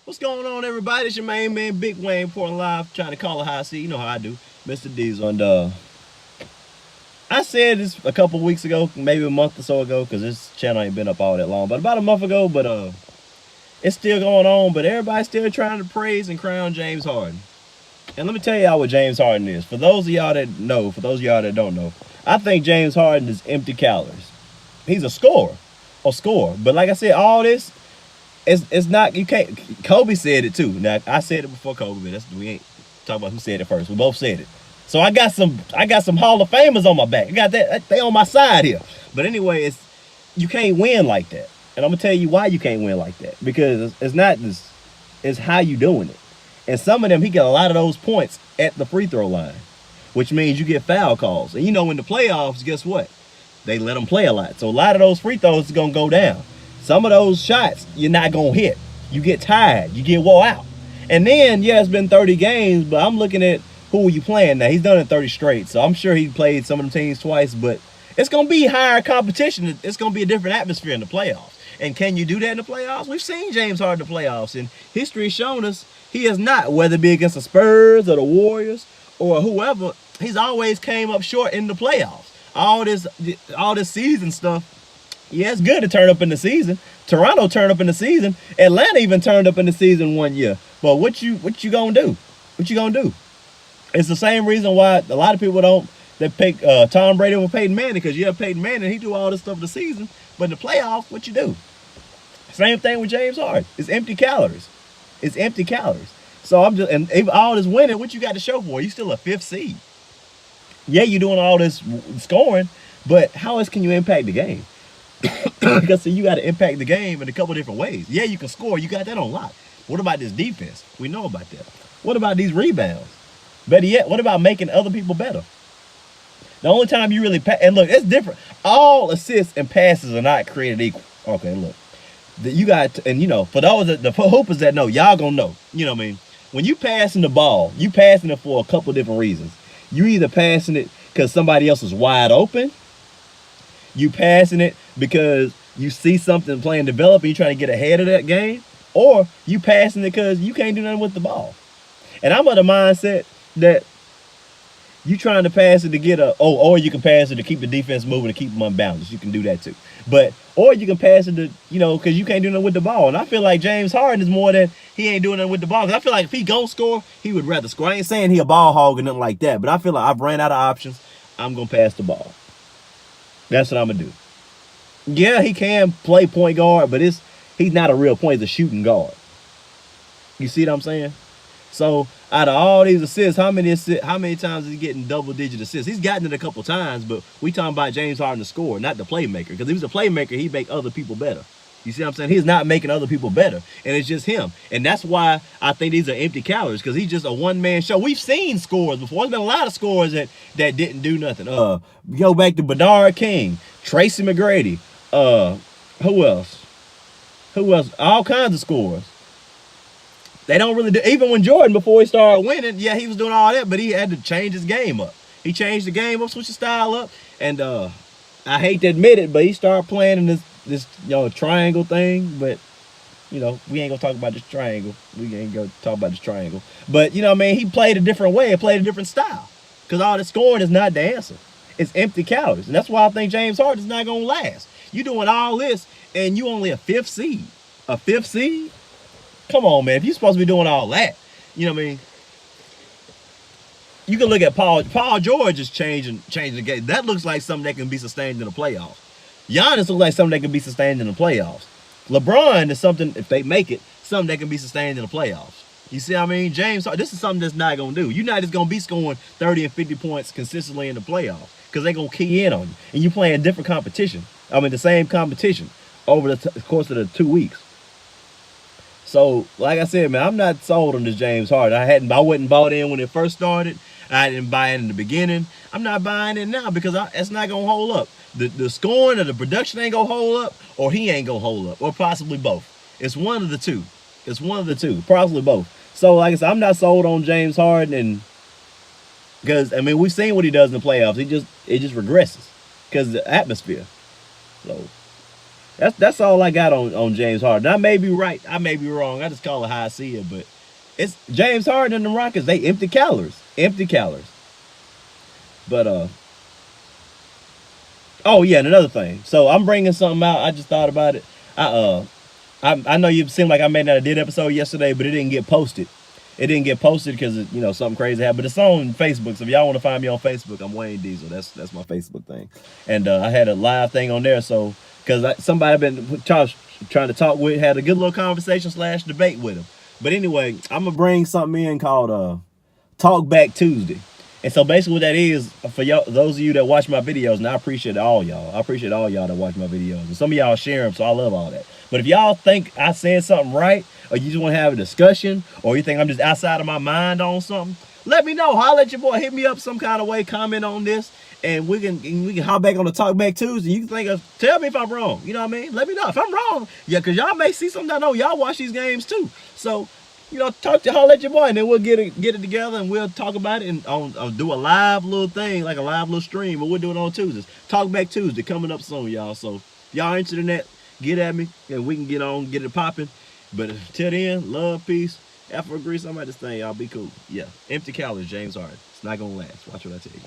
What's going on, everybody? It's your main man, Big Wayne, Portland Live, trying to call it how I see. You know how I do, Mr. Diesel. And I said this a couple weeks ago, maybe a month or so ago, because this channel ain't been up all that long, but about a month ago. But it's still going on. But everybody's still trying to praise and crown James Harden. And let me tell y'all what James Harden is. For those of y'all that know, for those of y'all that don't know, I think James Harden is empty calories. He's a scorer. But like I said, all this. It's not, you can't. Kobe said it too. Now I said it before Kobe, but we ain't talking about who said it first. We both said it. So I got some Hall of Famers on my back. I got that, they on my side here. But anyway, you can't win like that. And I'm gonna tell you why you can't win like that. Because it's not this, it's how you doing it. And some of them, he got a lot of those points at the free throw line, which means you get foul calls. And you know, in the playoffs, guess what? They let them play a lot. So a lot of those free throws is gonna go down. Some of those shots you're not gonna hit. You get tired. You get wore out. And then, yeah, it's been 30 games, but I'm looking at who are you playing now. He's done it 30 straight, so I'm sure he played some of them teams twice, but it's gonna be higher competition. It's gonna be a different atmosphere in the playoffs. And can you do that in the playoffs? We've seen James Harden in the playoffs, and history has shown us he has not, whether it be against the Spurs or the Warriors or whoever, he's always came up short in the playoffs. All this season stuff. Yeah, it's good to turn up in the season. Toronto turned up in the season. Atlanta even turned up in the season one year. But what you gonna do? What you gonna do? It's the same reason why a lot of people they pick Tom Brady over Peyton Manning, because you have Peyton Manning, he do all this stuff in the season, but in the playoffs, what you do? Same thing with James Harden. It's empty calories. It's empty calories. So and all this winning, what you got to show for? You still a fifth seed. Yeah, you're doing all this scoring, but how else can you impact the game? Because you got to impact the game in a couple different ways. Yeah, you can score. You got that on lock. What about this defense? We know about that. What about these rebounds? Better yet, what about making other people better? The only time you really and look, it's different. All assists and passes are not created equal. Okay, look, you got, and you know, for those the hoopers that know, y'all gonna know. You know what I mean? When you passing the ball, you passing it for a couple different reasons. You either passing it because somebody else is wide open. You passing it because you see something playing develop and you're trying to get ahead of that game, or you passing it because you can't do nothing with the ball. And I'm of the mindset that you trying to pass it to get or you can pass it to keep the defense moving, to keep them unbalanced. You can do that too. Or you can pass it to, because you can't do nothing with the ball. And I feel like James Harden is more than he ain't doing nothing with the ball. 'Cause I feel like if he gonna score, he would rather score. I ain't saying he a ball hog or nothing like that, but I feel like I've ran out of options. I'm gonna pass the ball. That's what I'm gonna do. Yeah, he can play point guard, but he's not a real point. He's a shooting guard. You see what I'm saying? So out of all these assists, how many times is he getting double-digit assists? He's gotten it a couple times, but we talking about James Harden, the scorer, not the playmaker. Because if he was a playmaker, he'd make other people better. You see what I'm saying? He's not making other people better, and it's just him. And that's why I think these are empty calories, because he's just a one-man show. We've seen scores before. There's been a lot of scores that didn't do nothing. Go back to Bernard King, Tracy McGrady. Who else? All kinds of scores. They don't really do. Even when Jordan, before he started winning, yeah, he was doing all that, but he had to change his game up. He changed the game up, switched his style up, and I hate to admit it, but he started playing in this triangle thing. But we ain't gonna talk about this triangle. We ain't gonna talk about this triangle. But what I mean, he played a different way. He played a different style, because all the scoring is not the answer. It's empty calories, and that's why I think James Harden is not gonna last. You doing all this, and you only a fifth seed. A fifth seed? Come on, man. If you're supposed to be doing all that, you know what I mean? You can look at Paul George is changing the game. That looks like something that can be sustained in the playoffs. Giannis looks like something that can be sustained in the playoffs. LeBron is something, if they make it, something that can be sustained in the playoffs. You see what I mean? James, this is something that's not going to do. You're not just going to be scoring 30 and 50 points consistently in the playoffs, because they're going to key in on you. And you playing different competition. I mean, the same competition over the course of the 2 weeks. So, like I said, man, I'm not sold on this James Harden. I wasn't bought in when it first started. I didn't buy in the beginning. I'm not buying it now, because it's not going to hold up. The scoring or the production ain't going to hold up, or he ain't going to hold up, or possibly both. It's one of the two. Possibly both. So, like I said, I'm not sold on James Harden, and because, I mean, we've seen what he does in the playoffs. It just regresses because of the atmosphere. So, That's all I got on James Harden. I may be right, I may be wrong. I just call it how I see it, but it's James Harden and the Rockets. They empty calories, empty calories. But oh yeah, and another thing. So I'm bringing something out. I just thought about it. I I know you seemed like I made that a did episode yesterday, but it didn't get posted. It didn't get posted because something crazy happened. But it's on Facebook. So if y'all want to find me on Facebook, I'm Wayne Diesel. That's my Facebook thing. And I had a live thing on there. So because somebody I've been trying to talk with had a good little conversation / debate with him. But anyway, I'm gonna bring something in called Talk Back Tuesday. And so basically what that is for y'all, those of you that watch my videos, and I appreciate all y'all. I appreciate all y'all that watch my videos. And some of y'all share them, so I love all that. But if y'all think I said something right, or you just want to have a discussion, or you think I'm just outside of my mind on something, let me know. Holler at your boy. Hit me up some kind of way. Comment on this, and we can hop back on the Talk Back Tuesday. You can tell me if I'm wrong. You know what I mean? Let me know if I'm wrong. Yeah, because y'all may see something I know. Y'all watch these games too. So holler at your boy, and then we'll get it together, and we'll talk about it, and do a live little thing, like a live little stream, but we'll do it on Tuesdays. Talk Back Tuesday coming up soon, y'all. So if y'all interested in that, get at me, and we can get it popping. But till then, love, peace, effort, grease. I'm at this thing, y'all. Be cool. Yeah, empty calories, James Harden. It's not gonna last. Watch what I tell you.